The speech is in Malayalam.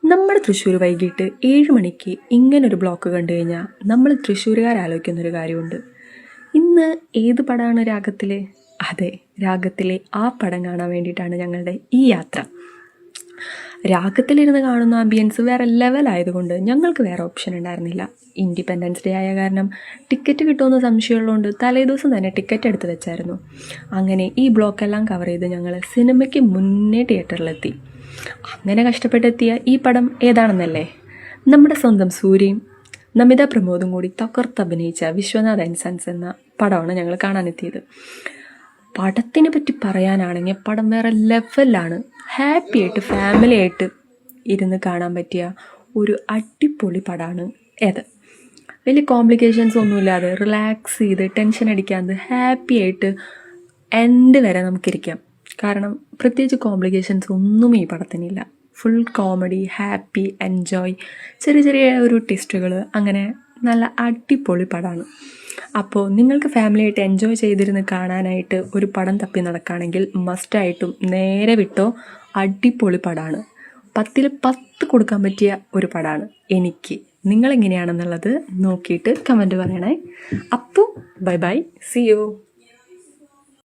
നമ്മുടെ തൃശ്ശൂർ വൈകിട്ട് 7 മണിക്ക് ഇങ്ങനൊരു ബ്ലോക്ക് കണ്ടു കഴിഞ്ഞാൽ നമ്മൾ തൃശ്ശൂരുകാരാലോചിക്കുന്നൊരു കാര്യമുണ്ട്. ഇന്ന് ഏത് പടമാണ് രാഗത്തിലെ? അതെ, രാഗത്തിലെ ആ പടം കാണാൻ വേണ്ടിയിട്ടാണ് ഞങ്ങളുടെ ഈ യാത്ര. രാഗത്തിലിരുന്ന് കാണുന്ന ആംബിയൻസ് വേറെ ലെവലായതുകൊണ്ട് ഞങ്ങൾക്ക് വേറെ ഓപ്ഷൻ ഉണ്ടായിരുന്നില്ല. ഇൻഡിപെൻഡൻസ് ഡേ ആയ കാരണം ടിക്കറ്റ് കിട്ടുമെന്ന് സംശയമുള്ളതുകൊണ്ട് തലേദിവസം തന്നെ ടിക്കറ്റ് എടുത്ത് വെച്ചായിരുന്നു. അങ്ങനെ ഈ ബ്ലോക്കെല്ലാം കവർ ചെയ്ത് ഞങ്ങൾ സിനിമയ്ക്ക് മുന്നേ തിയേറ്ററിലെത്തി. അങ്ങനെ കഷ്ടപ്പെട്ടെത്തിയ ഈ പടം ഏതാണെന്നല്ലേ? നമ്മുടെ സ്വന്തം സൂര്യയും നമിത പ്രമോദും കൂടി തകർത്തഭിനയിച്ച വിശ്വനാഥ് ആൻഡ് സൺസ് എന്ന പടമാണ് ഞങ്ങൾ കാണാനെത്തിയത്. പടത്തിനെ പറ്റി പറയാനാണെങ്കിൽ പടം വേറെ ലെവലാണ്. ഹാപ്പി ആയിട്ട് ഫാമിലി ആയിട്ട് ഇരുന്ന് കാണാൻ പറ്റിയ ഒരു അടിപൊളി പടമാണ് ഏത്. വലിയ കോംപ്ലിക്കേഷൻസ് ഒന്നുമില്ലാതെ റിലാക്സ് ചെയ്ത് ടെൻഷൻ അടിക്കാതെ ഹാപ്പി ആയിട്ട് എൻഡ് വരെ നമുക്കിരിക്കാം. കാരണം പ്രത്യേകിച്ച് കോംപ്ലിക്കേഷൻസ് ഒന്നും ഈ പടത്തിനില്ല. ഫുൾ കോമഡി, ഹാപ്പി, എൻജോയ്, ചെറിയ ചെറിയ ഒരു ട്വിസ്റ്റുകൾ, അങ്ങനെ നല്ല അടിപൊളി പടമാണ്. അപ്പോൾ നിങ്ങൾക്ക് ഫാമിലിയായിട്ട് എൻജോയ് ചെയ്തിരുന്ന് കാണാനായിട്ട് ഒരു പടം തപ്പി നടക്കുകയാണെങ്കിൽ മസ്റ്റായിട്ടും നേരെ വിട്ടോ. അടിപൊളി പടമാണ്. 10ൽ 10 കൊടുക്കാൻ പറ്റിയ ഒരു പടമാണ് എനിക്ക്. നിങ്ങളെങ്ങനെയാണെന്നുള്ളത് നോക്കിയിട്ട് കമൻറ്റ് പറയണേ. അപ്പോൾ ബൈ ബൈ, സി യു.